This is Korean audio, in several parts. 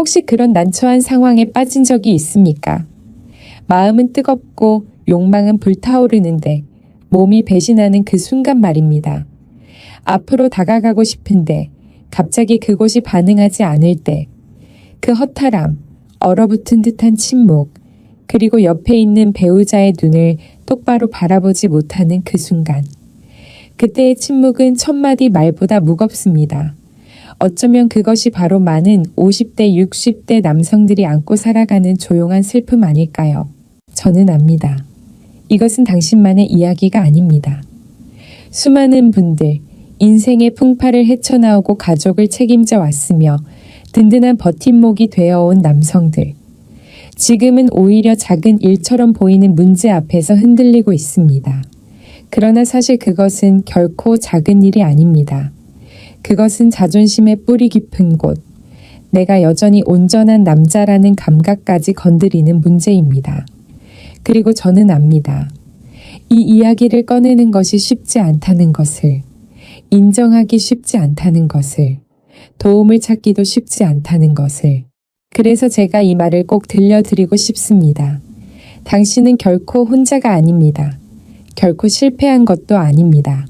혹시 그런 난처한 상황에 빠진 적이 있습니까? 마음은 뜨겁고 욕망은 불타오르는데 몸이 배신하는 그 순간 말입니다. 앞으로 다가가고 싶은데 갑자기 그곳이 반응하지 않을 때, 그 허탈함, 얼어붙은 듯한 침묵, 그리고 옆에 있는 배우자의 눈을 똑바로 바라보지 못하는 그 순간. 그때의 침묵은 천마디 말보다 무겁습니다. 어쩌면 그것이 바로 많은 50대, 60대 남성들이 안고 살아가는 조용한 슬픔 아닐까요? 저는 압니다. 이것은 당신만의 이야기가 아닙니다. 수많은 분들, 인생의 풍파를 헤쳐나오고 가족을 책임져 왔으며 든든한 버팀목이 되어온 남성들. 지금은 오히려 작은 일처럼 보이는 문제 앞에서 흔들리고 있습니다. 그러나 사실 그것은 결코 작은 일이 아닙니다. 그것은 자존심의 뿌리 깊은 곳, 내가 여전히 온전한 남자라는 감각까지 건드리는 문제입니다. 그리고 저는 압니다. 이 이야기를 꺼내는 것이 쉽지 않다는 것을, 인정하기 쉽지 않다는 것을, 도움을 찾기도 쉽지 않다는 것을. 그래서 제가 이 말을 꼭 들려드리고 싶습니다. 당신은 결코 혼자가 아닙니다. 결코 실패한 것도 아닙니다.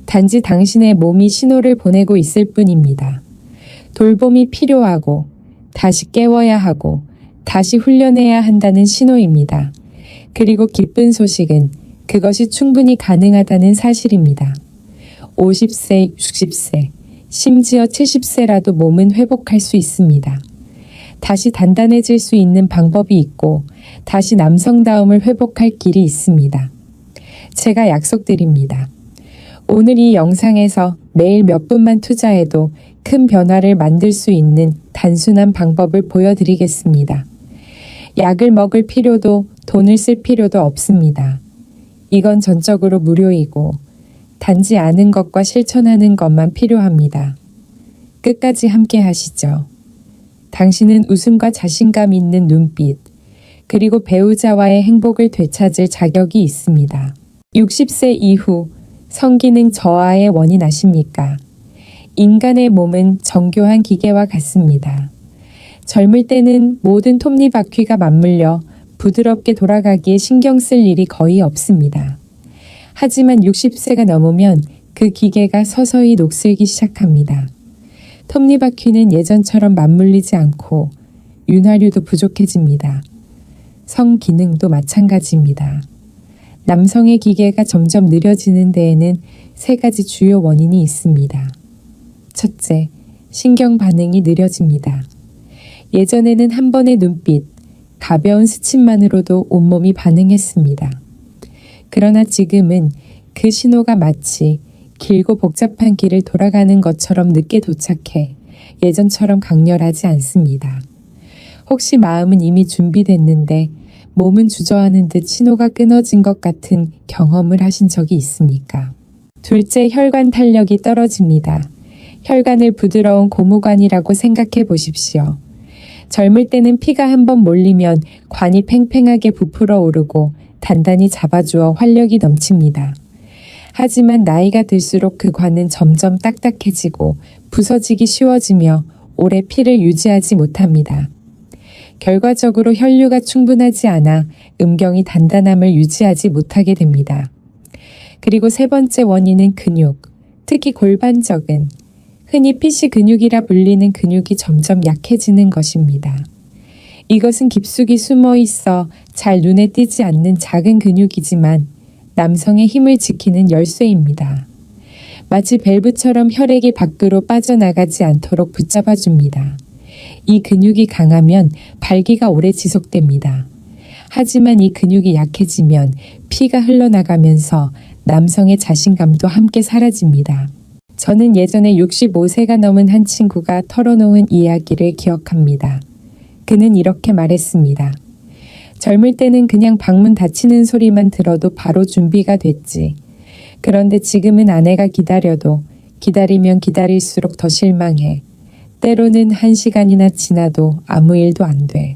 단지 당신의 몸이 신호를 보내고 있을 뿐입니다. 돌봄이 필요하고, 다시 깨워야 하고, 다시 훈련해야 한다는 신호입니다. 그리고 기쁜 소식은 그것이 충분히 가능하다는 사실입니다. 50세, 60세, 심지어 70세라도 몸은 회복할 수 있습니다. 다시 단단해질 수 있는 방법이 있고, 다시 남성다움을 회복할 길이 있습니다. 제가 약속드립니다. 오늘 이 영상에서 매일 몇 분만 투자해도 큰 변화를 만들 수 있는 단순한 방법을 보여드리겠습니다. 약을 먹을 필요도 돈을 쓸 필요도 없습니다. 이건 전적으로 무료이고 단지 아는 것과 실천하는 것만 필요합니다. 끝까지 함께 하시죠. 당신은 웃음과 자신감 있는 눈빛, 그리고 배우자와의 행복을 되찾을 자격이 있습니다. 60세 이후 성기능 저하의 원인 아십니까? 인간의 몸은 정교한 기계와 같습니다. 젊을 때는 모든 톱니바퀴가 맞물려 부드럽게 돌아가기에 신경 쓸 일이 거의 없습니다. 하지만 60세가 넘으면 그 기계가 서서히 녹슬기 시작합니다. 톱니바퀴는 예전처럼 맞물리지 않고 윤활유도 부족해집니다. 성기능도 마찬가지입니다. 남성의 기계가 점점 느려지는 데에는 3가지 주요 원인이 있습니다. 첫째, 신경 반응이 느려집니다. 예전에는 한 번의 눈빛, 가벼운 스침만으로도 온몸이 반응했습니다. 그러나 지금은 그 신호가 마치 길고 복잡한 길을 돌아가는 것처럼 늦게 도착해 예전처럼 강렬하지 않습니다. 혹시 마음은 이미 준비됐는데 몸은 주저하는 듯 신호가 끊어진 것 같은 경험을 하신 적이 있습니까? 둘째, 혈관 탄력이 떨어집니다. 혈관을 부드러운 고무관이라고 생각해 보십시오. 젊을 때는 피가 한번 몰리면 관이 팽팽하게 부풀어 오르고 단단히 잡아주어 활력이 넘칩니다. 하지만 나이가 들수록 그 관은 점점 딱딱해지고 부서지기 쉬워지며 오래 피를 유지하지 못합니다. 결과적으로 혈류가 충분하지 않아 음경이 단단함을 유지하지 못하게 됩니다. 그리고 3번째 원인은 근육, 특히 골반적은 흔히 피시 근육이라 불리는 근육이 점점 약해지는 것입니다. 이것은 깊숙이 숨어 있어 잘 눈에 띄지 않는 작은 근육이지만 남성의 힘을 지키는 열쇠입니다. 마치 밸브처럼 혈액이 밖으로 빠져나가지 않도록 붙잡아줍니다. 이 근육이 강하면 발기가 오래 지속됩니다. 하지만 이 근육이 약해지면 피가 흘러나가면서 남성의 자신감도 함께 사라집니다. 저는 예전에 65세가 넘은 한 친구가 털어놓은 이야기를 기억합니다. 그는 이렇게 말했습니다. 젊을 때는 그냥 방문 닫히는 소리만 들어도 바로 준비가 됐지. 그런데 지금은 아내가 기다려도 기다리면 기다릴수록 더 실망해. 때로는 1시간이나 지나도 아무 일도 안 돼.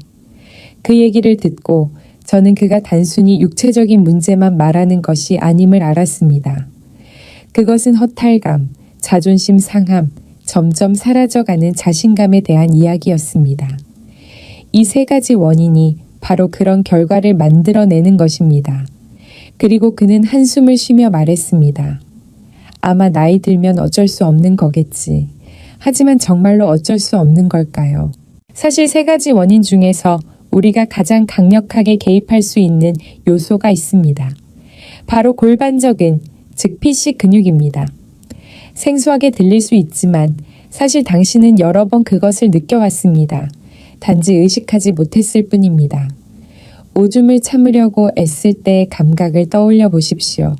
그 얘기를 듣고 저는 그가 단순히 육체적인 문제만 말하는 것이 아님을 알았습니다. 그것은 허탈감, 자존심 상함, 점점 사라져가는 자신감에 대한 이야기였습니다. 이 세 가지 원인이 바로 그런 결과를 만들어내는 것입니다. 그리고 그는 한숨을 쉬며 말했습니다. 아마 나이 들면 어쩔 수 없는 거겠지. 하지만 정말로 어쩔 수 없는 걸까요? 사실 세 가지 원인 중에서 우리가 가장 강력하게 개입할 수 있는 요소가 있습니다. 바로 골반적인, 즉 PC 근육입니다. 생소하게 들릴 수 있지만 사실 당신은 여러 번 그것을 느껴왔습니다. 단지 의식하지 못했을 뿐입니다. 오줌을 참으려고 애쓸 때의 감각을 떠올려 보십시오.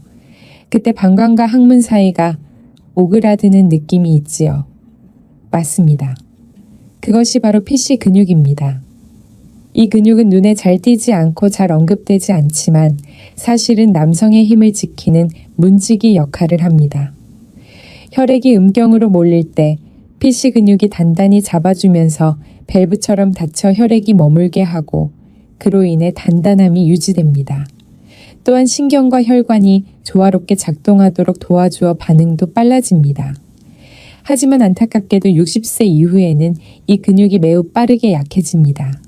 그때 방광과 항문 사이가 오그라드는 느낌이 있지요. 맞습니다. 그것이 바로 PC 근육입니다. 이 근육은 눈에 잘 띄지 않고 잘 언급되지 않지만 사실은 남성의 힘을 지키는 문지기 역할을 합니다. 혈액이 음경으로 몰릴 때 PC 근육이 단단히 잡아주면서 밸브처럼 닫혀 혈액이 머물게 하고 그로 인해 단단함이 유지됩니다. 또한 신경과 혈관이 조화롭게 작동하도록 도와주어 반응도 빨라집니다. 하지만 안타깝게도 60세 이후에는 이 근육이 매우 빠르게 약해집니다.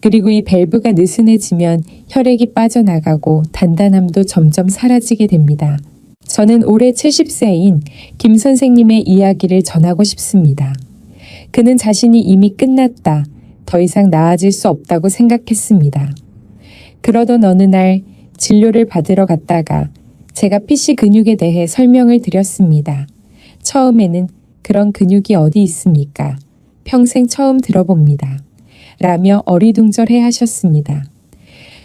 그리고 이 밸브가 느슨해지면 혈액이 빠져나가고 단단함도 점점 사라지게 됩니다. 저는 올해 70세인 김 선생님의 이야기를 전하고 싶습니다. 그는 자신이 이미 끝났다, 더 이상 나아질 수 없다고 생각했습니다. 그러던 어느 날 진료를 받으러 갔다가 제가 PC 근육에 대해 설명을 드렸습니다. 처음에는 그런 근육이 어디 있습니까? 평생 처음 들어봅니다. 라며 어리둥절해 하셨습니다.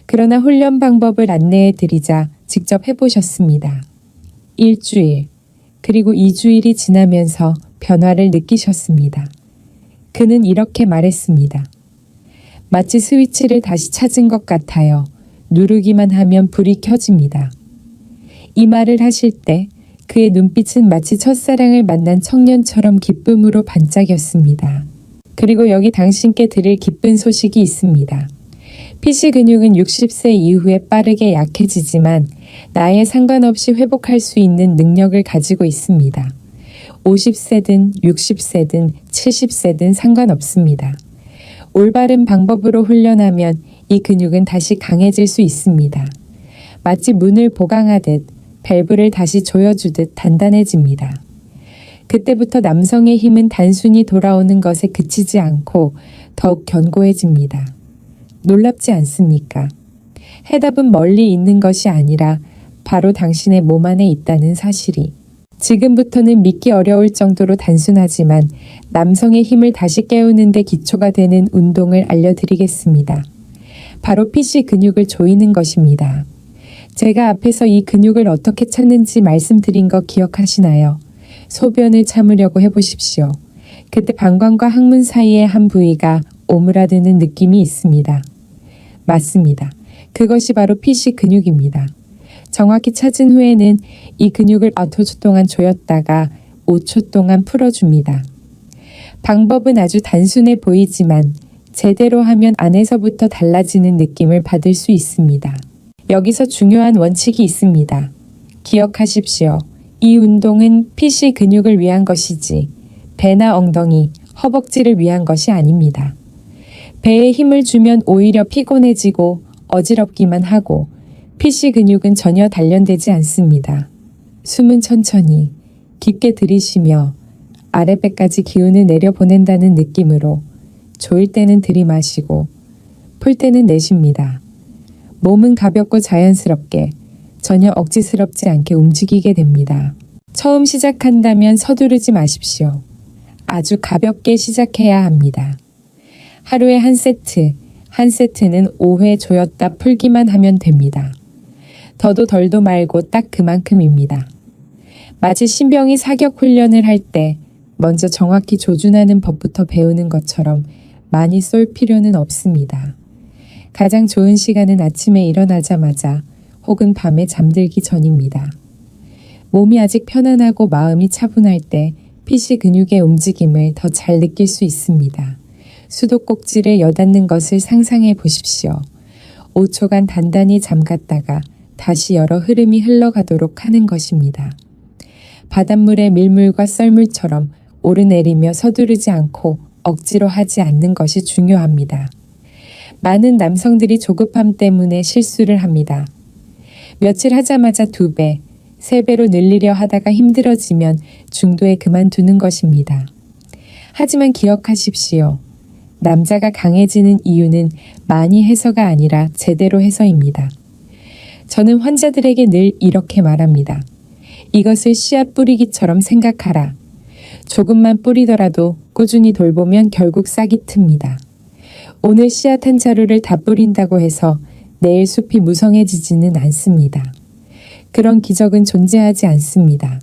그러나 훈련 방법을 안내해 드리자 직접 해보셨습니다. 일주일, 그리고 2주일이 지나면서 변화를 느끼셨습니다. 그는 이렇게 말했습니다. 마치 스위치를 다시 찾은 것 같아요. 누르기만 하면 불이 켜집니다. 이 말을 하실 때 그의 눈빛은 마치 첫사랑을 만난 청년처럼 기쁨으로 반짝였습니다. 그리고 여기 당신께 드릴 기쁜 소식이 있습니다. PC 근육은 60세 이후에 빠르게 약해지지만 나이에 상관없이 회복할 수 있는 능력을 가지고 있습니다. 50세든 60세든 70세든 상관없습니다. 올바른 방법으로 훈련하면 이 근육은 다시 강해질 수 있습니다. 마치 문을 보강하듯 밸브를 다시 조여주듯 단단해집니다. 그때부터 남성의 힘은 단순히 돌아오는 것에 그치지 않고 더욱 견고해집니다. 놀랍지 않습니까? 해답은 멀리 있는 것이 아니라 바로 당신의 몸 안에 있다는 사실이. 지금부터는 믿기 어려울 정도로 단순하지만 남성의 힘을 다시 깨우는 데 기초가 되는 운동을 알려드리겠습니다. 바로 PC 근육을 조이는 것입니다. 제가 앞에서 이 근육을 어떻게 찾는지 말씀드린 거 기억하시나요? 소변을 참으려고 해보십시오. 그때 방광과 항문 사이의 한 부위가 오므라드는 느낌이 있습니다. 맞습니다. 그것이 바로 PC 근육입니다. 정확히 찾은 후에는 이 근육을 5초 동안 조였다가 5초 동안 풀어줍니다. 방법은 아주 단순해 보이지만 제대로 하면 안에서부터 달라지는 느낌을 받을 수 있습니다. 여기서 중요한 원칙이 있습니다. 기억하십시오. 이 운동은 PC 근육을 위한 것이지 배나 엉덩이, 허벅지를 위한 것이 아닙니다. 배에 힘을 주면 오히려 피곤해지고 어지럽기만 하고 PC 근육은 전혀 단련되지 않습니다. 숨은 천천히 깊게 들이쉬며 아랫배까지 기운을 내려보낸다는 느낌으로 조일 때는 들이마시고 풀 때는 내쉽니다. 몸은 가볍고 자연스럽게 전혀 억지스럽지 않게 움직이게 됩니다. 처음 시작한다면 서두르지 마십시오. 아주 가볍게 시작해야 합니다. 하루에 한 세트는 5회 조였다 풀기만 하면 됩니다. 더도 덜도 말고 딱 그만큼입니다. 마치 신병이 사격 훈련을 할 때 먼저 정확히 조준하는 법부터 배우는 것처럼 많이 쏠 필요는 없습니다. 가장 좋은 시간은 아침에 일어나자마자 혹은 밤에 잠들기 전입니다. 몸이 아직 편안하고 마음이 차분할 때 PC 근육의 움직임을 더 잘 느낄 수 있습니다. 수도꼭지를 여닫는 것을 상상해 보십시오. 5초간 단단히 잠갔다가 다시 열어 흐름이 흘러가도록 하는 것입니다. 바닷물의 밀물과 썰물처럼 오르내리며 서두르지 않고 억지로 하지 않는 것이 중요합니다. 많은 남성들이 조급함 때문에 실수를 합니다. 며칠 하자마자 2배, 3배로 늘리려 하다가 힘들어지면 중도에 그만두는 것입니다. 하지만 기억하십시오. 남자가 강해지는 이유는 많이 해서가 아니라 제대로 해서입니다. 저는 환자들에게 늘 이렇게 말합니다. 이것을 씨앗 뿌리기처럼 생각하라. 조금만 뿌리더라도 꾸준히 돌보면 결국 싹이 틉니다. 오늘 씨앗 한 자루를 다 뿌린다고 해서 내일 숲이 무성해지지는 않습니다. 그런 기적은 존재하지 않습니다.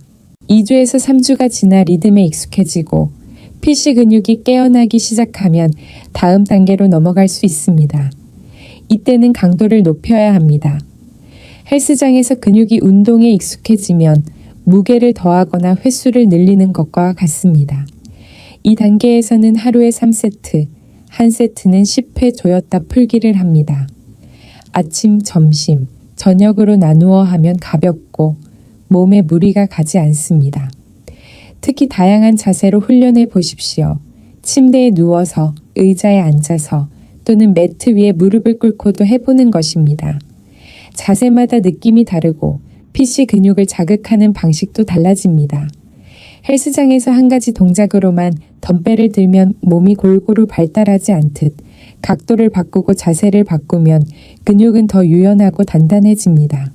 2주에서 3주가 지나 리듬에 익숙해지고 필시 근육이 깨어나기 시작하면 다음 단계로 넘어갈 수 있습니다. 이때는 강도를 높여야 합니다. 헬스장에서 근육이 운동에 익숙해지면 무게를 더하거나 횟수를 늘리는 것과 같습니다. 이 단계에서는 하루에 3세트, 한 세트는 10회 조였다 풀기를 합니다. 아침, 점심, 저녁으로 나누어 하면 가볍고 몸에 무리가 가지 않습니다. 특히 다양한 자세로 훈련해 보십시오. 침대에 누워서, 의자에 앉아서 또는 매트 위에 무릎을 꿇고도 해보는 것입니다. 자세마다 느낌이 다르고 PC 근육을 자극하는 방식도 달라집니다. 헬스장에서 한 가지 동작으로만 덤벨을 들면 몸이 골고루 발달하지 않듯 각도를 바꾸고 자세를 바꾸면 근육은 더 유연하고 단단해집니다.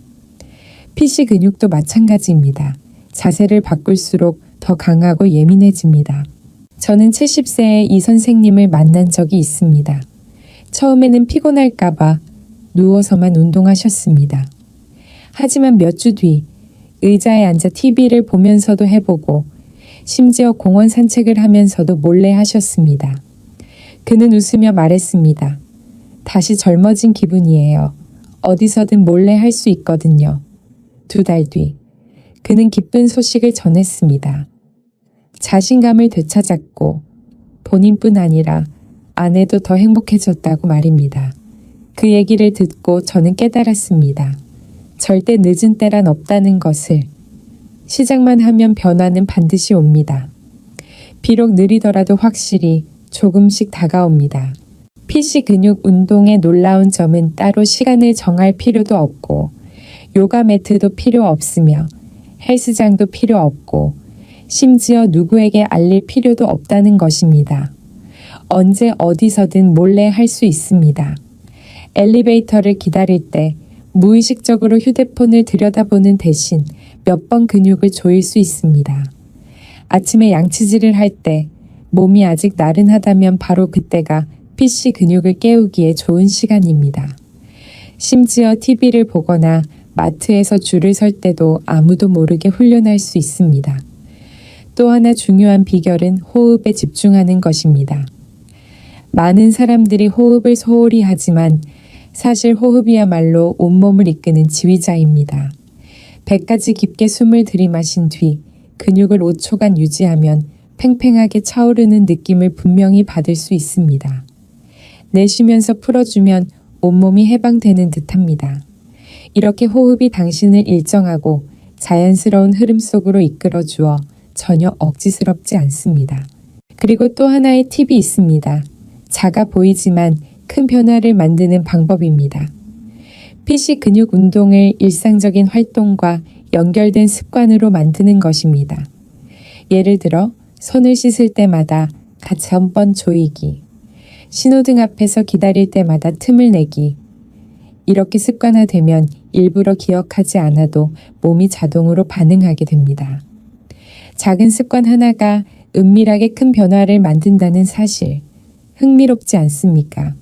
PC 근육도 마찬가지입니다. 자세를 바꿀수록 더 강하고 예민해집니다. 저는 70세의 이 선생님을 만난 적이 있습니다. 처음에는 피곤할까봐 누워서만 운동하셨습니다. 하지만 몇 주 뒤 의자에 앉아 TV를 보면서도 해보고 심지어 공원 산책을 하면서도 몰래 하셨습니다. 그는 웃으며 말했습니다. 다시 젊어진 기분이에요. 어디서든 몰래 할 수 있거든요. 2달 뒤 그는 기쁜 소식을 전했습니다. 자신감을 되찾았고 본인뿐 아니라 아내도 더 행복해졌다고 말입니다. 그 얘기를 듣고 저는 깨달았습니다. 절대 늦은 때란 없다는 것을. 시작만 하면 변화는 반드시 옵니다. 비록 느리더라도 확실히 조금씩 다가옵니다. PC 근육 운동의 놀라운 점은 따로 시간을 정할 필요도 없고 요가 매트도 필요 없으며 헬스장도 필요 없고 심지어 누구에게 알릴 필요도 없다는 것입니다. 언제 어디서든 몰래 할 수 있습니다. 엘리베이터를 기다릴 때 무의식적으로 휴대폰을 들여다보는 대신 몇 번 근육을 조일 수 있습니다. 아침에 양치질을 할 때 몸이 아직 나른하다면 바로 그때가 PC 근육을 깨우기에 좋은 시간입니다. 심지어 TV를 보거나 마트에서 줄을 설 때도 아무도 모르게 훈련할 수 있습니다. 또 하나 중요한 비결은 호흡에 집중하는 것입니다. 많은 사람들이 호흡을 소홀히 하지만 사실 호흡이야말로 온몸을 이끄는 지휘자입니다. 100가지 깊게 숨을 들이마신 뒤 근육을 5초간 유지하면 팽팽하게 차오르는 느낌을 분명히 받을 수 있습니다. 내쉬면서 풀어주면 온몸이 해방되는 듯합니다. 이렇게 호흡이 당신을 일정하고 자연스러운 흐름 속으로 이끌어주어 전혀 억지스럽지 않습니다. 그리고 또 하나의 팁이 있습니다. 작아 보이지만 큰 변화를 만드는 방법입니다. PC 근육 운동을 일상적인 활동과 연결된 습관으로 만드는 것입니다. 예를 들어 손을 씻을 때마다 같이 한번 조이기, 신호등 앞에서 기다릴 때마다 틈을 내기. 이렇게 습관화되면 일부러 기억하지 않아도 몸이 자동으로 반응하게 됩니다. 작은 습관 하나가 은밀하게 큰 변화를 만든다는 사실, 흥미롭지 않습니까?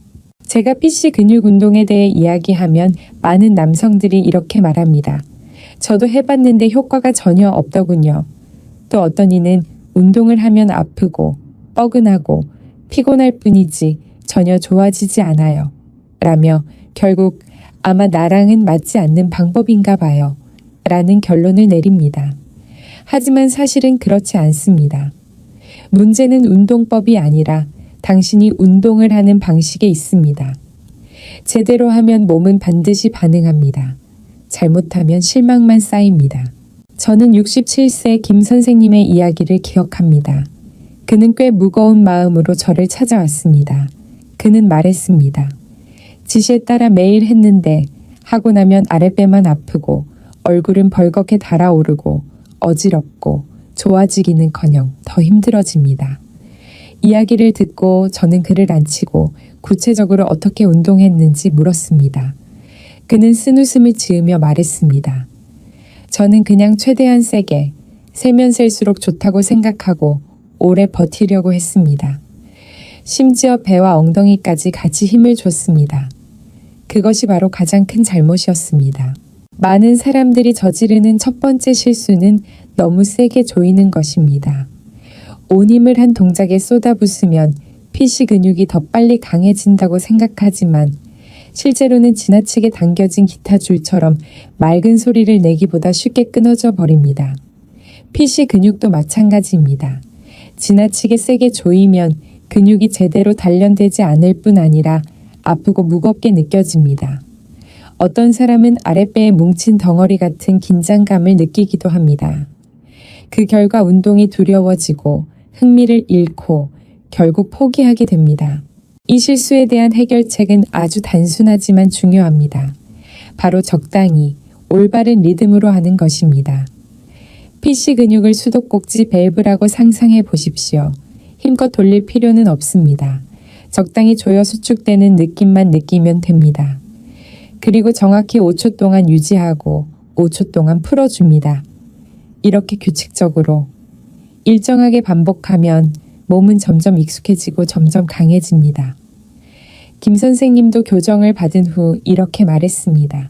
제가 PC 근육 운동에 대해 이야기하면 많은 남성들이 이렇게 말합니다. 저도 해봤는데 효과가 전혀 없더군요. 또 어떤 이는 운동을 하면 아프고 뻐근하고 피곤할 뿐이지 전혀 좋아지지 않아요. 라며 결국 아마 나랑은 맞지 않는 방법인가 봐요. 라는 결론을 내립니다. 하지만 사실은 그렇지 않습니다. 문제는 운동법이 아니라 당신이 운동을 하는 방식에 있습니다. 제대로 하면 몸은 반드시 반응합니다. 잘못하면 실망만 쌓입니다. 저는 67세 김 선생님의 이야기를 기억합니다. 그는 꽤 무거운 마음으로 저를 찾아왔습니다. 그는 말했습니다. 지시에 따라 매일 했는데 하고 나면 아랫배만 아프고 얼굴은 벌겋게 달아오르고 어지럽고 좋아지기는커녕 더 힘들어집니다. 이야기를 듣고 저는 그를 앉히고 구체적으로 어떻게 운동했는지 물었습니다. 그는 쓴웃음을 지으며 말했습니다. 저는 그냥 최대한 세게, 세면 셀수록 좋다고 생각하고 오래 버티려고 했습니다. 심지어 배와 엉덩이까지 같이 힘을 줬습니다. 그것이 바로 가장 큰 잘못이었습니다. 많은 사람들이 저지르는 첫 번째 실수는 너무 세게 조이는 것입니다. 온 힘을 한 동작에 쏟아붓으면 피시 근육이 더 빨리 강해진다고 생각하지만 실제로는 지나치게 당겨진 기타 줄처럼 맑은 소리를 내기보다 쉽게 끊어져 버립니다. 피시 근육도 마찬가지입니다. 지나치게 세게 조이면 근육이 제대로 단련되지 않을 뿐 아니라 아프고 무겁게 느껴집니다. 어떤 사람은 아랫배에 뭉친 덩어리 같은 긴장감을 느끼기도 합니다. 그 결과 운동이 두려워지고 흥미를 잃고 결국 포기하게 됩니다. 이 실수에 대한 해결책은 아주 단순하지만 중요합니다. 바로 적당히 올바른 리듬으로 하는 것입니다. 피시 근육을 수도꼭지 밸브라고 상상해 보십시오. 힘껏 돌릴 필요는 없습니다. 적당히 조여 수축되는 느낌만 느끼면 됩니다. 그리고 정확히 5초 동안 유지하고 5초 동안 풀어줍니다. 이렇게 규칙적으로 일정하게 반복하면 몸은 점점 익숙해지고 점점 강해집니다. 김 선생님도 교정을 받은 후 이렇게 말했습니다.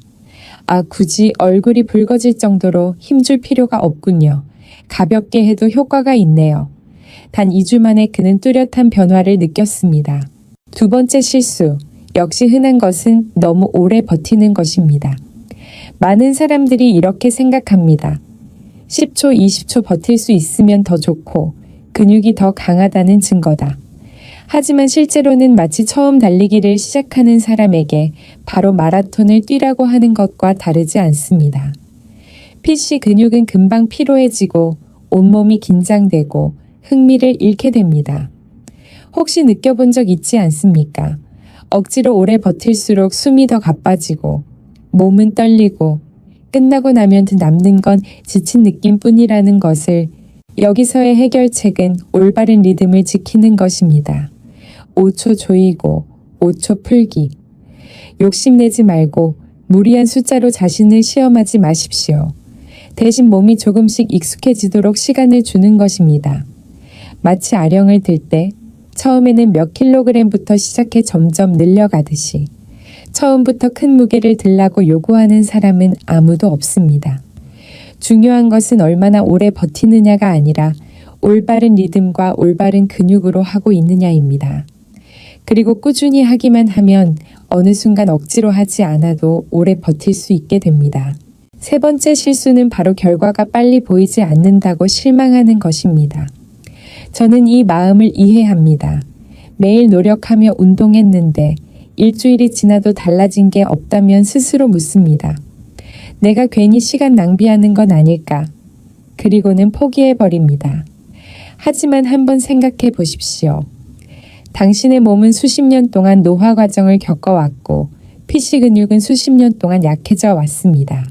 아, 굳이 얼굴이 붉어질 정도로 힘줄 필요가 없군요. 가볍게 해도 효과가 있네요. 단 2주 만에 그는 뚜렷한 변화를 느꼈습니다. 두 번째 실수, 역시 흔한 것은 너무 오래 버티는 것입니다. 많은 사람들이 이렇게 생각합니다. 10초, 20초 버틸 수 있으면 더 좋고 근육이 더 강하다는 증거다. 하지만 실제로는 마치 처음 달리기를 시작하는 사람에게 바로 마라톤을 뛰라고 하는 것과 다르지 않습니다. 피시 근육은 금방 피로해지고 온몸이 긴장되고 흥미를 잃게 됩니다. 혹시 느껴본 적 있지 않습니까? 억지로 오래 버틸수록 숨이 더 가빠지고 몸은 떨리고 끝나고 나면 남는 건 지친 느낌뿐이라는 것을. 여기서의 해결책은 올바른 리듬을 지키는 것입니다. 5초 조이고 5초 풀기. 욕심내지 말고 무리한 숫자로 자신을 시험하지 마십시오. 대신 몸이 조금씩 익숙해지도록 시간을 주는 것입니다. 마치 아령을 들 때 처음에는 몇 킬로그램부터 시작해 점점 늘려가듯이 처음부터 큰 무게를 들라고 요구하는 사람은 아무도 없습니다. 중요한 것은 얼마나 오래 버티느냐가 아니라 올바른 리듬과 올바른 근육으로 하고 있느냐입니다. 그리고 꾸준히 하기만 하면 어느 순간 억지로 하지 않아도 오래 버틸 수 있게 됩니다. 세 번째 실수는 바로 결과가 빨리 보이지 않는다고 실망하는 것입니다. 저는 이 마음을 이해합니다. 매일 노력하며 운동했는데 일주일이 지나도 달라진 게 없다면 스스로 묻습니다. 내가 괜히 시간 낭비하는 건 아닐까? 그리고는 포기해버립니다. 하지만 한번 생각해 보십시오. 당신의 몸은 수십 년 동안 노화 과정을 겪어왔고 피시 근육은 수십 년 동안 약해져 왔습니다.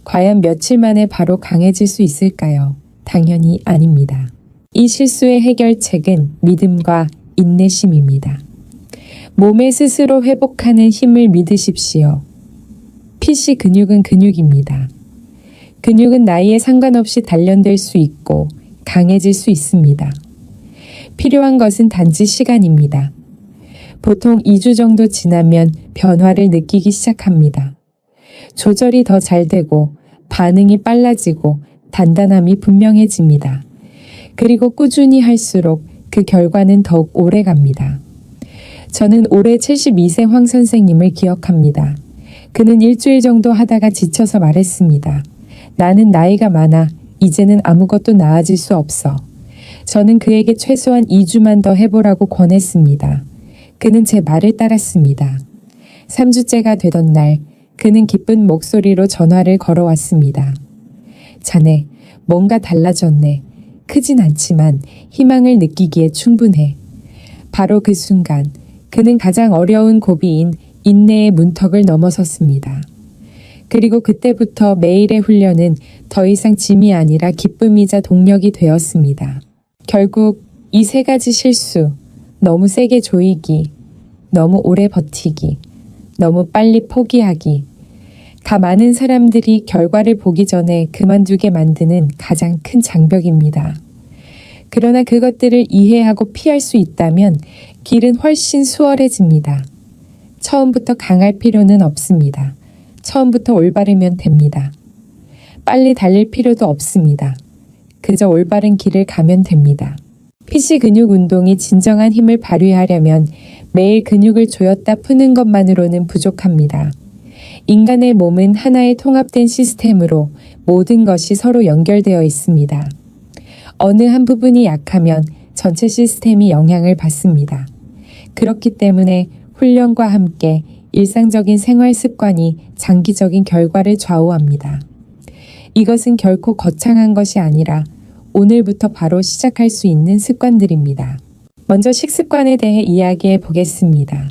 과연 며칠 만에 바로 강해질 수 있을까요? 당연히 아닙니다. 이 실수의 해결책은 믿음과 인내심입니다. 몸에 스스로 회복하는 힘을 믿으십시오. 피시 근육은 근육입니다. 근육은 나이에 상관없이 단련될 수 있고 강해질 수 있습니다. 필요한 것은 단지 시간입니다. 보통 2주 정도 지나면 변화를 느끼기 시작합니다. 조절이 더 잘 되고 반응이 빨라지고 단단함이 분명해집니다. 그리고 꾸준히 할수록 그 결과는 더욱 오래 갑니다. 저는 올해 72세 황 선생님을 기억합니다. 그는 일주일 정도 하다가 지쳐서 말했습니다. 나는 나이가 많아. 이제는 아무것도 나아질 수 없어. 저는 그에게 최소한 2주만 더 해보라고 권했습니다. 그는 제 말을 따랐습니다. 3주째가 되던 날 그는 기쁜 목소리로 전화를 걸어왔습니다. 자네, 뭔가 달라졌네. 크진 않지만 희망을 느끼기에 충분해. 바로 그 순간 그는 가장 어려운 고비인 인내의 문턱을 넘어섰습니다. 그리고 그때부터 매일의 훈련은 더 이상 짐이 아니라 기쁨이자 동력이 되었습니다. 결국 이 세 가지 실수, 너무 세게 조이기, 너무 오래 버티기, 너무 빨리 포기하기, 다 많은 사람들이 결과를 보기 전에 그만두게 만드는 가장 큰 장벽입니다. 그러나 그것들을 이해하고 피할 수 있다면 길은 훨씬 수월해집니다. 처음부터 강할 필요는 없습니다. 처음부터 올바르면 됩니다. 빨리 달릴 필요도 없습니다. 그저 올바른 길을 가면 됩니다. 피시 근육 운동이 진정한 힘을 발휘하려면 매일 근육을 조였다 푸는 것만으로는 부족합니다. 인간의 몸은 하나의 통합된 시스템으로 모든 것이 서로 연결되어 있습니다. 어느 한 부분이 약하면 전체 시스템이 영향을 받습니다. 그렇기 때문에 훈련과 함께 일상적인 생활 습관이 장기적인 결과를 좌우합니다. 이것은 결코 거창한 것이 아니라 오늘부터 바로 시작할 수 있는 습관들입니다. 먼저 식습관에 대해 이야기해 보겠습니다.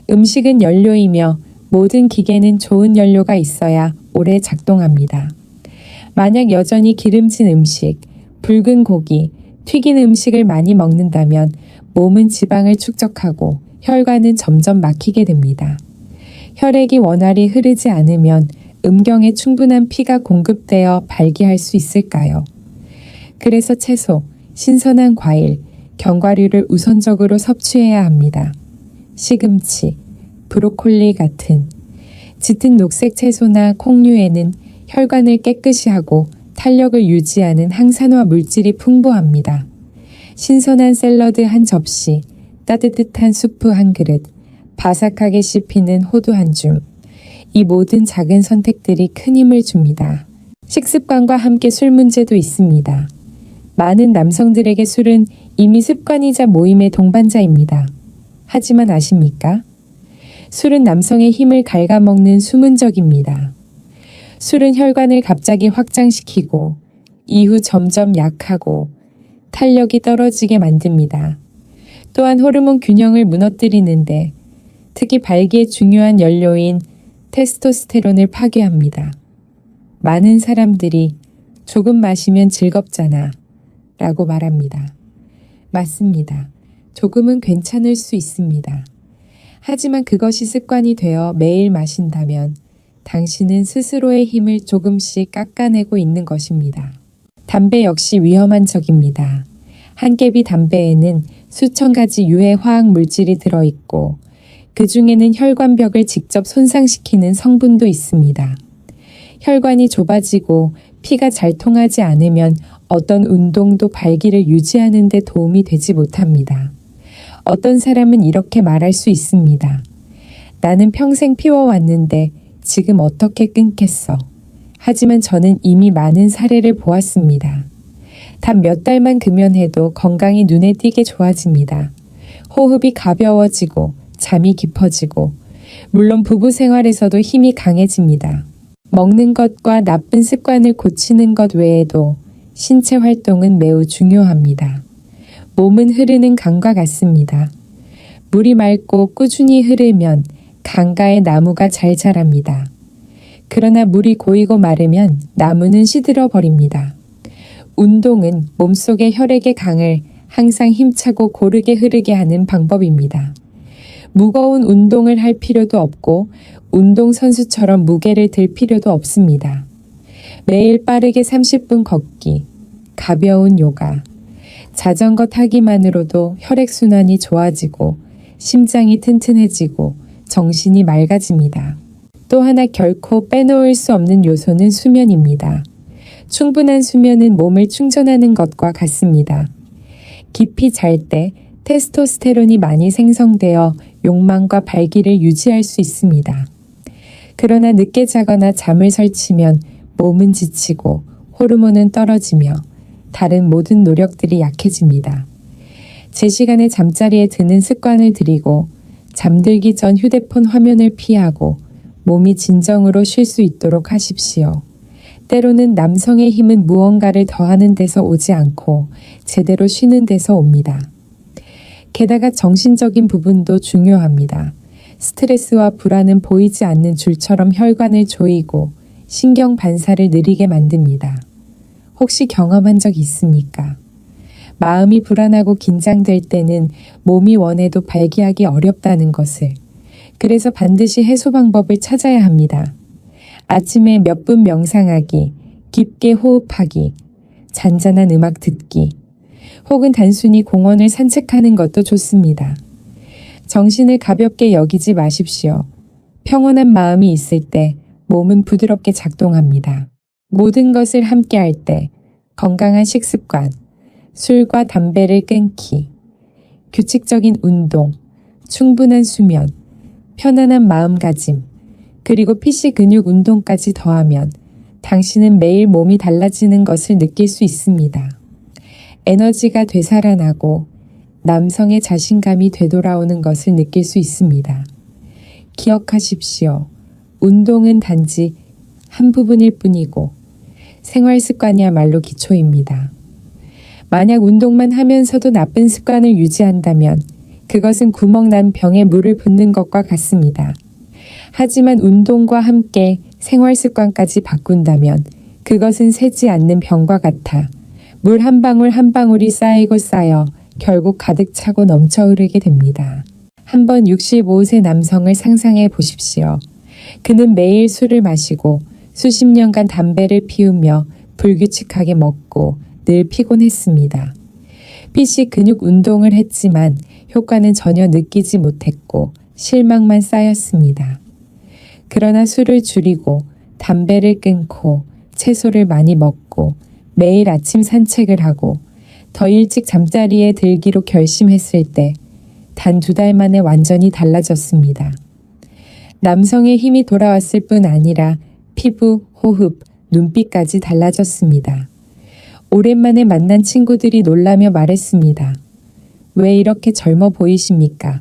음식은 연료이며 모든 기계는 좋은 연료가 있어야 오래 작동합니다. 만약 여전히 기름진 음식, 붉은 고기, 튀긴 음식을 많이 먹는다면 몸은 지방을 축적하고 혈관은 점점 막히게 됩니다. 혈액이 원활히 흐르지 않으면 음경에 충분한 피가 공급되어 발기할 수 있을까요? 그래서 채소, 신선한 과일, 견과류를 우선적으로 섭취해야 합니다. 시금치, 브로콜리 같은 짙은 녹색 채소나 콩류에는 혈관을 깨끗이 하고 탄력을 유지하는 항산화 물질이 풍부합니다. 신선한 샐러드 한 접시, 따뜻한 수프 한 그릇, 바삭하게 씹히는 호두 한 줌. 이 모든 작은 선택들이 큰 힘을 줍니다. 식습관과 함께 술 문제도 있습니다. 많은 남성들에게 술은 이미 습관이자 모임의 동반자입니다. 하지만 아십니까? 술은 남성의 힘을 갉아먹는 숨은 적입니다. 술은 혈관을 갑자기 확장시키고 이후 점점 약하고 탄력이 떨어지게 만듭니다. 또한 호르몬 균형을 무너뜨리는데 특히 발기의 중요한 연료인 테스토스테론을 파괴합니다. 많은 사람들이 조금 마시면 즐겁잖아 라고 말합니다. 맞습니다. 조금은 괜찮을 수 있습니다. 하지만 그것이 습관이 되어 매일 마신다면 당신은 스스로의 힘을 조금씩 깎아내고 있는 것입니다. 담배 역시 위험한 적입니다. 한 개비 담배에는 수천 가지 유해 화학 물질이 들어있고 그 중에는 혈관벽을 직접 손상시키는 성분도 있습니다. 혈관이 좁아지고 피가 잘 통하지 않으면 어떤 운동도 발기를 유지하는 데 도움이 되지 못합니다. 어떤 사람은 이렇게 말할 수 있습니다. 나는 평생 피워왔는데 지금 어떻게 끊겠어. 하지만 저는 이미 많은 사례를 보았습니다. 단 몇 달만 금연해도 건강이 눈에 띄게 좋아집니다. 호흡이 가벼워지고 잠이 깊어지고 물론 부부 생활에서도 힘이 강해집니다. 먹는 것과 나쁜 습관을 고치는 것 외에도 신체 활동은 매우 중요합니다. 몸은 흐르는 강과 같습니다. 물이 맑고 꾸준히 흐르면 강가에 나무가 잘 자랍니다. 그러나 물이 고이고 마르면 나무는 시들어 버립니다. 운동은 몸속의 혈액의 강을 항상 힘차고 고르게 흐르게 하는 방법입니다. 무거운 운동을 할 필요도 없고 운동선수처럼 무게를 들 필요도 없습니다. 매일 빠르게 30분 걷기, 가벼운 요가, 자전거 타기만으로도 혈액순환이 좋아지고 심장이 튼튼해지고 정신이 맑아집니다. 또 하나 결코 빼놓을 수 없는 요소는 수면입니다. 충분한 수면은 몸을 충전하는 것과 같습니다. 깊이 잘 때 테스토스테론이 많이 생성되어 욕망과 발기를 유지할 수 있습니다. 그러나 늦게 자거나 잠을 설치면 몸은 지치고 호르몬은 떨어지며 다른 모든 노력들이 약해집니다. 제 시간에 잠자리에 드는 습관을 들이고 잠들기 전 휴대폰 화면을 피하고 몸이 진정으로 쉴 수 있도록 하십시오. 때로는 남성의 힘은 무언가를 더하는 데서 오지 않고 제대로 쉬는 데서 옵니다. 게다가 정신적인 부분도 중요합니다. 스트레스와 불안은 보이지 않는 줄처럼 혈관을 조이고 신경 반사를 느리게 만듭니다. 혹시 경험한 적 있습니까? 마음이 불안하고 긴장될 때는 몸이 원해도 발기하기 어렵다는 것을. 그래서 반드시 해소 방법을 찾아야 합니다. 아침에 몇 분 명상하기, 깊게 호흡하기, 잔잔한 음악 듣기, 혹은 단순히 공원을 산책하는 것도 좋습니다. 정신을 가볍게 여기지 마십시오. 평온한 마음이 있을 때 몸은 부드럽게 작동합니다. 모든 것을 함께 할 때 건강한 식습관, 술과 담배를 끊기, 규칙적인 운동, 충분한 수면, 편안한 마음가짐, 그리고 피시 근육 운동까지 더하면 당신은 매일 몸이 달라지는 것을 느낄 수 있습니다. 에너지가 되살아나고 남성의 자신감이 되돌아오는 것을 느낄 수 있습니다. 기억하십시오. 운동은 단지 한 부분일 뿐이고 생활 습관이야말로 기초입니다. 만약 운동만 하면서도 나쁜 습관을 유지한다면 그것은 구멍난 병에 물을 붓는 것과 같습니다. 하지만 운동과 함께 생활 습관까지 바꾼다면 그것은 새지 않는 병과 같아 물 한 방울 한 방울이 쌓이고 쌓여 결국 가득 차고 넘쳐 흐르게 됩니다. 한번 65세 남성을 상상해 보십시오. 그는 매일 술을 마시고 수십 년간 담배를 피우며 불규칙하게 먹고 늘 피곤했습니다. 피시 근육 운동을 했지만 효과는 전혀 느끼지 못했고 실망만 쌓였습니다. 그러나 술을 줄이고 담배를 끊고 채소를 많이 먹고 매일 아침 산책을 하고 더 일찍 잠자리에 들기로 결심했을 때 단 2달 만에 완전히 달라졌습니다. 남성의 힘이 돌아왔을 뿐 아니라 피부, 호흡, 눈빛까지 달라졌습니다. 오랜만에 만난 친구들이 놀라며 말했습니다. 왜 이렇게 젊어 보이십니까?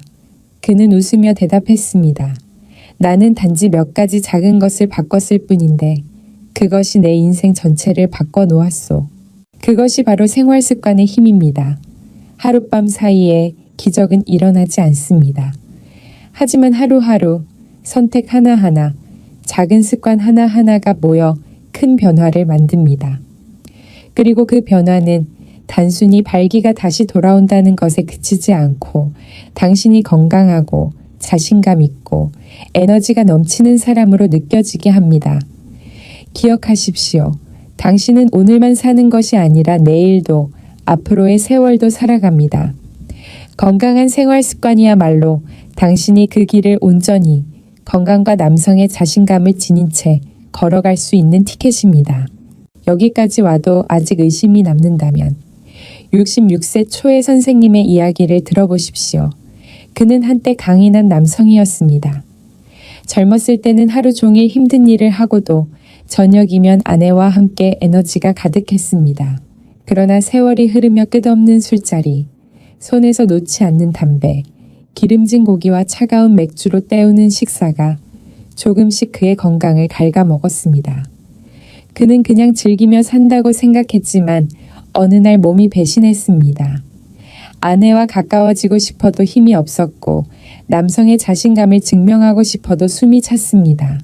그는 웃으며 대답했습니다. 나는 단지 몇 가지 작은 것을 바꿨을 뿐인데 그것이 내 인생 전체를 바꿔 놓았소. 그것이 바로 생활 습관의 힘입니다. 하룻밤 사이에 기적은 일어나지 않습니다. 하지만 하루하루 선택 하나하나, 작은 습관 하나하나가 모여 큰 변화를 만듭니다. 그리고 그 변화는 단순히 발기가 다시 돌아온다는 것에 그치지 않고 당신이 건강하고 자신감 있고 에너지가 넘치는 사람으로 느껴지게 합니다. 기억하십시오. 당신은 오늘만 사는 것이 아니라 내일도 앞으로의 세월도 살아갑니다. 건강한 생활 습관이야말로 당신이 그 길을 온전히 건강과 남성의 자신감을 지닌 채 걸어갈 수 있는 티켓입니다. 여기까지 와도 아직 의심이 남는다면 66세 초의 선생님의 이야기를 들어보십시오. 그는 한때 강인한 남성이었습니다. 젊었을 때는 하루 종일 힘든 일을 하고도 저녁이면 아내와 함께 에너지가 가득했습니다. 그러나 세월이 흐르며 끝없는 술자리, 손에서 놓지 않는 담배, 기름진 고기와 차가운 맥주로 때우는 식사가 조금씩 그의 건강을 갉아먹었습니다. 그는 그냥 즐기며 산다고 생각했지만 어느 날 몸이 배신했습니다. 아내와 가까워지고 싶어도 힘이 없었고 남성의 자신감을 증명하고 싶어도 숨이 찼습니다.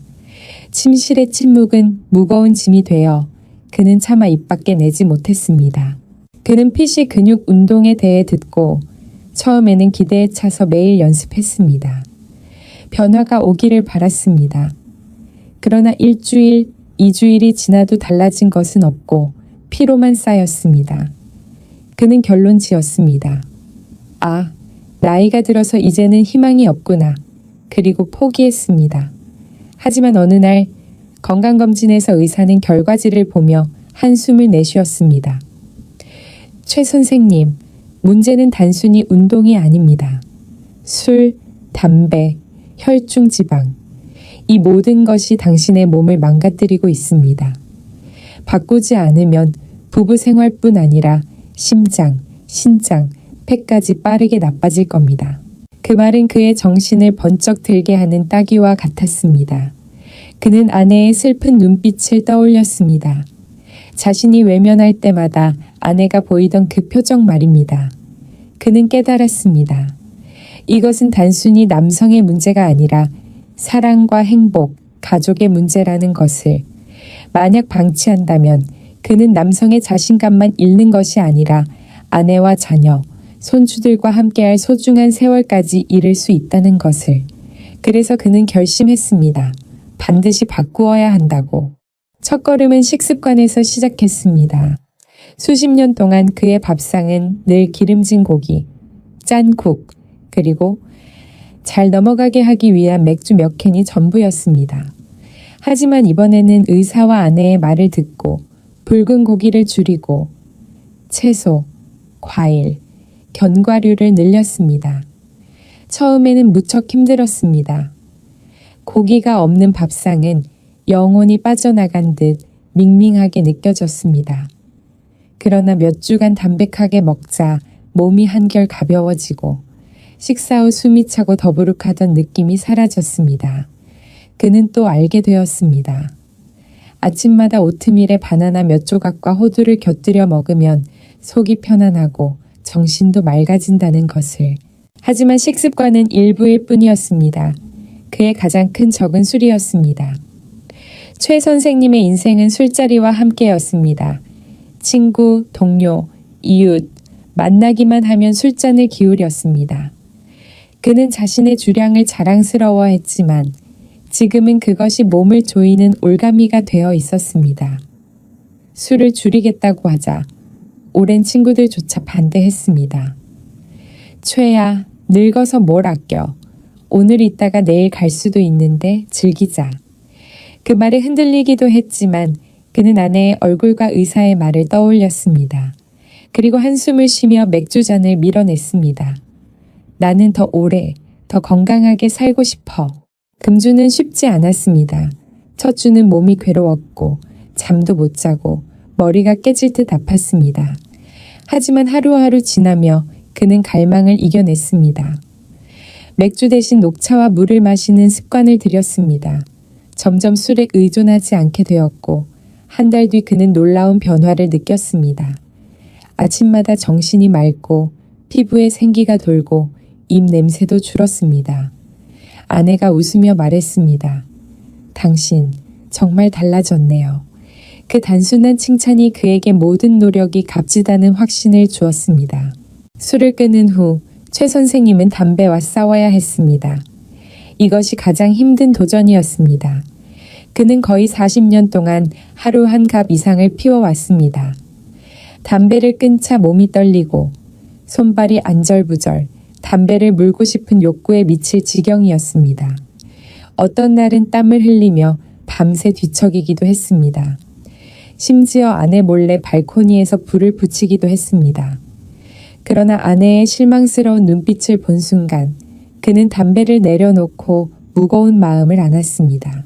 침실의 침묵은 무거운 짐이 되어 그는 차마 입 밖에 내지 못했습니다. 그는 피시 근육 운동에 대해 듣고 처음에는 기대에 차서 매일 연습했습니다. 변화가 오기를 바랐습니다. 그러나 1주일, 2주일이 지나도 달라진 것은 없고 피로만 쌓였습니다. 그는 결론 지었습니다. 아, 나이가 들어서 이제는 희망이 없구나. 그리고 포기했습니다. 하지만 어느 날 건강검진에서 의사는 결과지를 보며 한숨을 내쉬었습니다. 최 선생님, 문제는 단순히 운동이 아닙니다. 술, 담배, 혈중 지방, 이 모든 것이 당신의 몸을 망가뜨리고 있습니다. 바꾸지 않으면 부부 생활뿐 아니라 심장, 신장, 폐까지 빠르게 나빠질 겁니다. 그 말은 그의 정신을 번쩍 들게 하는 따귀와 같았습니다. 그는 아내의 슬픈 눈빛을 떠올렸습니다. 자신이 외면할 때마다 아내가 보이던 그 표정 말입니다. 그는 깨달았습니다. 이것은 단순히 남성의 문제가 아니라 사랑과 행복, 가족의 문제라는 것을. 만약 방치한다면 그는 남성의 자신감만 잃는 것이 아니라 아내와 자녀, 손주들과 함께할 소중한 세월까지 잃을 수 있다는 것을. 그래서 그는 결심했습니다. 반드시 바꾸어야 한다고. 첫걸음은 식습관에서 시작했습니다. 수십 년 동안 그의 밥상은 늘 기름진 고기, 짠 국, 그리고 잘 넘어가게 하기 위한 맥주 몇 캔이 전부였습니다. 하지만 이번에는 의사와 아내의 말을 듣고 붉은 고기를 줄이고 채소, 과일, 견과류를 늘렸습니다. 처음에는 무척 힘들었습니다. 고기가 없는 밥상은 영혼이 빠져나간 듯 밍밍하게 느껴졌습니다. 그러나 몇 주간 담백하게 먹자 몸이 한결 가벼워지고 식사 후 숨이 차고 더부룩하던 느낌이 사라졌습니다. 그는 또 알게 되었습니다. 아침마다 오트밀에 바나나 몇 조각과 호두를 곁들여 먹으면 속이 편안하고 정신도 맑아진다는 것을. 하지만 식습관은 일부일 뿐이었습니다. 그의 가장 큰 적은 술이었습니다. 최 선생님의 인생은 술자리와 함께였습니다. 친구, 동료, 이웃, 만나기만 하면 술잔을 기울였습니다. 그는 자신의 주량을 자랑스러워했지만 지금은 그것이 몸을 조이는 올가미가 되어 있었습니다. 술을 줄이겠다고 하자 오랜 친구들조차 반대했습니다. 최야, 늙어서 뭘 아껴. 오늘 있다가 내일 갈 수도 있는데 즐기자. 그 말에 흔들리기도 했지만 그는 아내의 얼굴과 의사의 말을 떠올렸습니다. 그리고 한숨을 쉬며 맥주잔을 밀어냈습니다. 나는 더 오래, 더 건강하게 살고 싶어. 금주는 쉽지 않았습니다. 첫 주는 몸이 괴로웠고 잠도 못 자고 머리가 깨질 듯 아팠습니다. 하지만 하루하루 지나며 그는 갈망을 이겨냈습니다. 맥주 대신 녹차와 물을 마시는 습관을 들였습니다. 점점 술에 의존하지 않게 되었고 한 달 뒤 그는 놀라운 변화를 느꼈습니다. 아침마다 정신이 맑고 피부에 생기가 돌고 입 냄새도 줄었습니다. 아내가 웃으며 말했습니다. 당신 정말 달라졌네요. 그 단순한 칭찬이 그에게 모든 노력이 값지다는 확신을 주었습니다. 술을 끊은 후 최 선생님은 담배와 싸워야 했습니다. 이것이 가장 힘든 도전이었습니다. 그는 거의 40년 동안 하루 한 갑 이상을 피워왔습니다. 담배를 끊자 몸이 떨리고 손발이 안절부절 담배를 물고 싶은 욕구에 미칠 지경이었습니다. 어떤 날은 땀을 흘리며 밤새 뒤척이기도 했습니다. 심지어 아내 몰래 발코니에서 불을 붙이기도 했습니다. 그러나 아내의 실망스러운 눈빛을 본 순간 그는 담배를 내려놓고 무거운 마음을 안았습니다.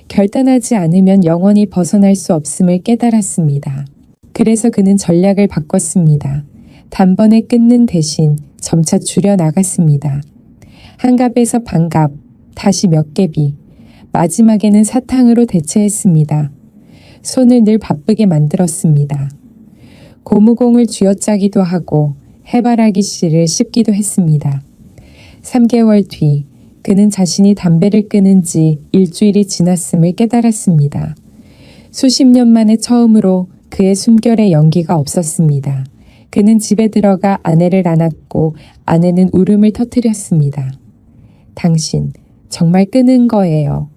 결단하지 않으면 영원히 벗어날 수 없음을 깨달았습니다. 그래서 그는 전략을 바꿨습니다. 단번에 끊는 대신 점차 줄여 나갔습니다. 한 갑에서 반 갑, 다시 몇 개비, 마지막에는 사탕으로 대체했습니다. 손을 늘 바쁘게 만들었습니다. 고무공을 쥐어짜기도 하고 해바라기 씨를 씹기도 했습니다. 3개월 뒤 그는 자신이 담배를 끊은 지 일주일이 지났음을 깨달았습니다. 수십 년 만에 처음으로 그의 숨결에 연기가 없었습니다. 그는 집에 들어가 아내를 안았고 아내는 울음을 터뜨렸습니다. 당신 정말 끊은 거예요.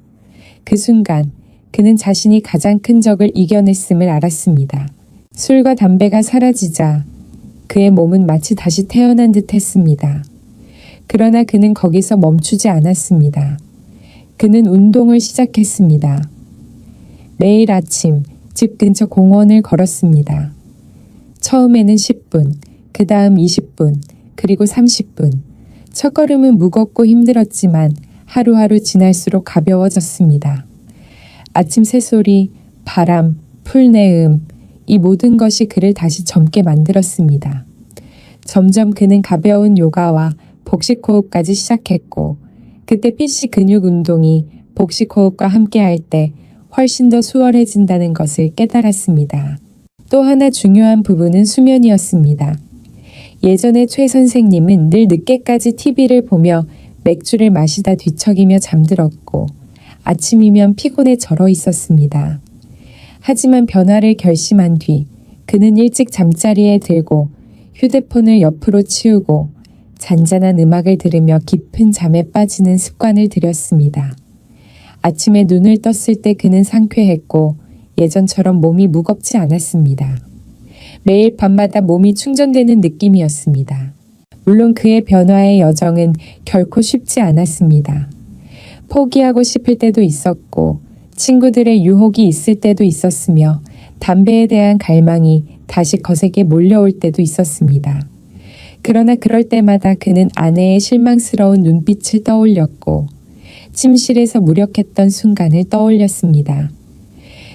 그 순간 그는 자신이 가장 큰 적을 이겨냈음을 알았습니다. 술과 담배가 사라지자 그의 몸은 마치 다시 태어난 듯 했습니다. 그러나 그는 거기서 멈추지 않았습니다. 그는 운동을 시작했습니다. 매일 아침 집 근처 공원을 걸었습니다. 처음에는 10분, 그 다음 20분, 그리고 30분. 첫걸음은 무겁고 힘들었지만 하루하루 지날수록 가벼워졌습니다. 아침 새소리, 바람, 풀내음, 이 모든 것이 그를 다시 젊게 만들었습니다. 점점 그는 가벼운 요가와 복식 호흡까지 시작했고 그때 PC 근육 운동이 복식 호흡과 함께 할 때 훨씬 더 수월해진다는 것을 깨달았습니다. 또 하나 중요한 부분은 수면이었습니다. 예전에 최 선생님은 늘 늦게까지 TV를 보며 맥주를 마시다 뒤척이며 잠들었고 아침이면 피곤에 절어 있었습니다. 하지만 변화를 결심한 뒤 그는 일찍 잠자리에 들고 휴대폰을 옆으로 치우고 잔잔한 음악을 들으며 깊은 잠에 빠지는 습관을 들였습니다. 아침에 눈을 떴을 때 그는 상쾌했고 예전처럼 몸이 무겁지 않았습니다. 매일 밤마다 몸이 충전되는 느낌이었습니다. 물론 그의 변화의 여정은 결코 쉽지 않았습니다. 포기하고 싶을 때도 있었고 친구들의 유혹이 있을 때도 있었으며 담배에 대한 갈망이 다시 거세게 몰려올 때도 있었습니다. 그러나 그럴 때마다 그는 아내의 실망스러운 눈빛을 떠올렸고 침실에서 무력했던 순간을 떠올렸습니다.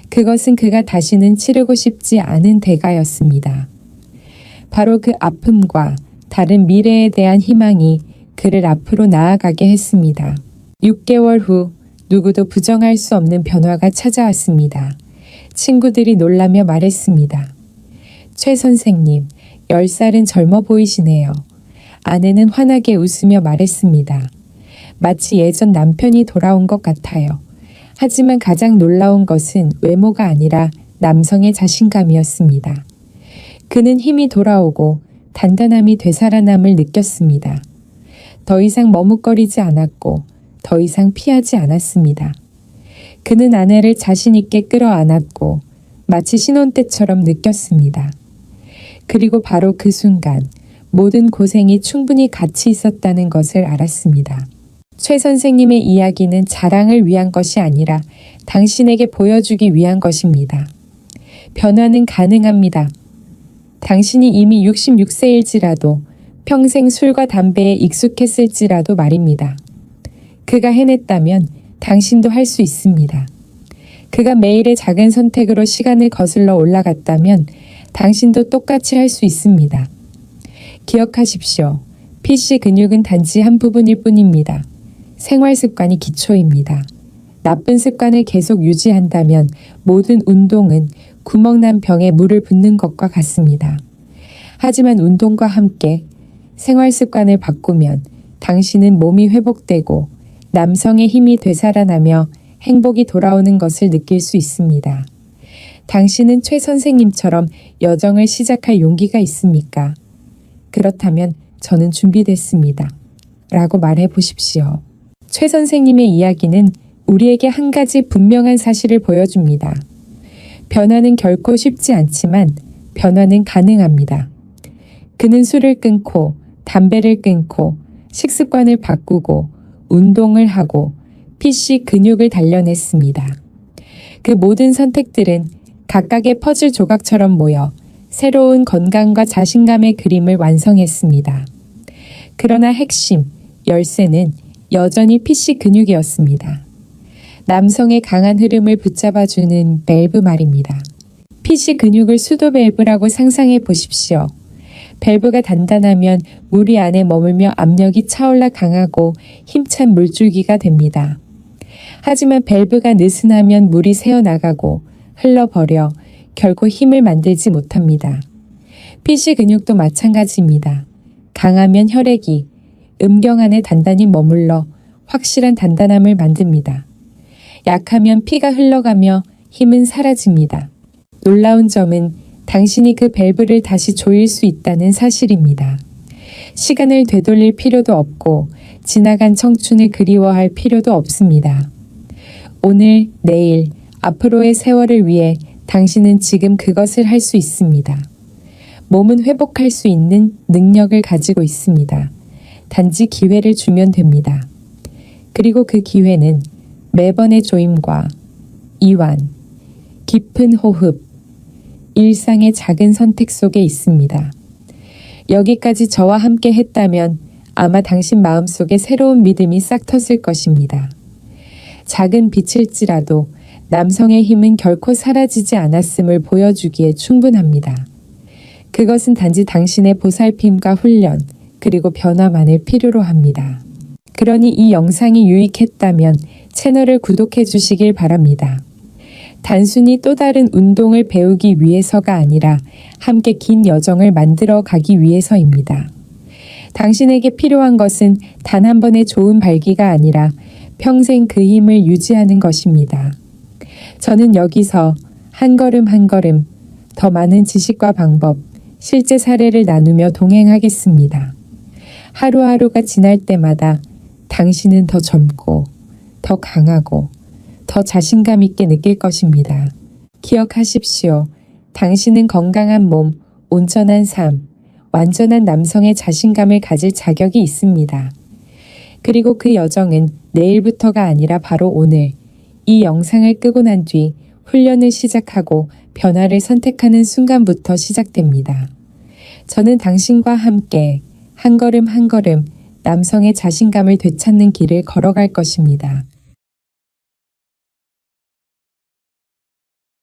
그것은 그가 다시는 치르고 싶지 않은 대가였습니다. 바로 그 아픔과 다른 미래에 대한 희망이 그를 앞으로 나아가게 했습니다. 6개월 후 누구도 부정할 수 없는 변화가 찾아왔습니다. 친구들이 놀라며 말했습니다. 최 선생님, 10살은 젊어 보이시네요. 아내는 환하게 웃으며 말했습니다. 마치 예전 남편이 돌아온 것 같아요. 하지만 가장 놀라운 것은 외모가 아니라 남성의 자신감이었습니다. 그는 힘이 돌아오고 단단함이 되살아남을 느꼈습니다. 더 이상 머뭇거리지 않았고 더 이상 피하지 않았습니다. 그는 아내를 자신 있게 끌어안았고 마치 신혼 때처럼 느꼈습니다. 그리고 바로 그 순간 모든 고생이 충분히 가치 있었다는 것을 알았습니다. 최 선생님의 이야기는 자랑을 위한 것이 아니라 당신에게 보여주기 위한 것입니다. 변화는 가능합니다. 당신이 이미 66세일지라도 평생 술과 담배에 익숙했을지라도 말입니다. 그가 해냈다면 당신도 할 수 있습니다. 그가 매일의 작은 선택으로 시간을 거슬러 올라갔다면 당신도 똑같이 할 수 있습니다. 기억하십시오. PC 근육은 단지 한 부분일 뿐입니다. 생활 습관이 기초입니다. 나쁜 습관을 계속 유지한다면 모든 운동은 구멍난 병에 물을 붓는 것과 같습니다. 하지만 운동과 함께 생활 습관을 바꾸면 당신은 몸이 회복되고 남성의 힘이 되살아나며 행복이 돌아오는 것을 느낄 수 있습니다. 당신은 최 선생님처럼 여정을 시작할 용기가 있습니까? 그렇다면 저는 준비됐습니다. 라고 말해 보십시오. 최 선생님의 이야기는 우리에게 한 가지 분명한 사실을 보여줍니다. 변화는 결코 쉽지 않지만 변화는 가능합니다. 그는 술을 끊고 담배를 끊고 식습관을 바꾸고 운동을 하고 PC 근육을 단련했습니다. 그 모든 선택들은 각각의 퍼즐 조각처럼 모여 새로운 건강과 자신감의 그림을 완성했습니다. 그러나 핵심, 열쇠는 여전히 PC 근육이었습니다. 남성의 강한 흐름을 붙잡아주는 밸브 말입니다. PC 근육을 수도 밸브라고 상상해 보십시오. 밸브가 단단하면 물이 안에 머물며 압력이 차올라 강하고 힘찬 물줄기가 됩니다. 하지만 밸브가 느슨하면 물이 새어나가고 흘러버려 결코 힘을 만들지 못합니다. PC 근육도 마찬가지입니다. 강하면 혈액이 음경 안에 단단히 머물러 확실한 단단함을 만듭니다. 약하면 피가 흘러가며 힘은 사라집니다. 놀라운 점은 당신이 그 밸브를 다시 조일 수 있다는 사실입니다. 시간을 되돌릴 필요도 없고 지나간 청춘을 그리워할 필요도 없습니다. 오늘, 내일, 앞으로의 세월을 위해 당신은 지금 그것을 할 수 있습니다. 몸은 회복할 수 있는 능력을 가지고 있습니다. 단지 기회를 주면 됩니다. 그리고 그 기회는 매번의 조임과 이완, 깊은 호흡, 일상의 작은 선택 속에 있습니다. 여기까지 저와 함께 했다면 아마 당신 마음속에 새로운 믿음이 싹 텄을 것입니다. 작은 빛일지라도 남성의 힘은 결코 사라지지 않았음을 보여주기에 충분합니다. 그것은 단지 당신의 보살핌과 훈련, 그리고 변화만을 필요로 합니다. 그러니 이 영상이 유익했다면 채널을 구독해 주시길 바랍니다. 단순히 또 다른 운동을 배우기 위해서가 아니라 함께 긴 여정을 만들어 가기 위해서입니다. 당신에게 필요한 것은 단 한 번의 좋은 발기가 아니라 평생 그 힘을 유지하는 것입니다. 저는 여기서 한 걸음 한 걸음 더 많은 지식과 방법, 실제 사례를 나누며 동행하겠습니다. 하루하루가 지날 때마다 당신은 더 젊고, 더 강하고, 더 자신감 있게 느낄 것입니다. 기억하십시오. 당신은 건강한 몸, 온전한 삶, 완전한 남성의 자신감을 가질 자격이 있습니다. 그리고 그 여정은 내일부터가 아니라 바로 오늘, 이 영상을 끄고 난 뒤 훈련을 시작하고 변화를 선택하는 순간부터 시작됩니다. 저는 당신과 함께 한 걸음 한 걸음 남성의 자신감을 되찾는 길을 걸어갈 것입니다.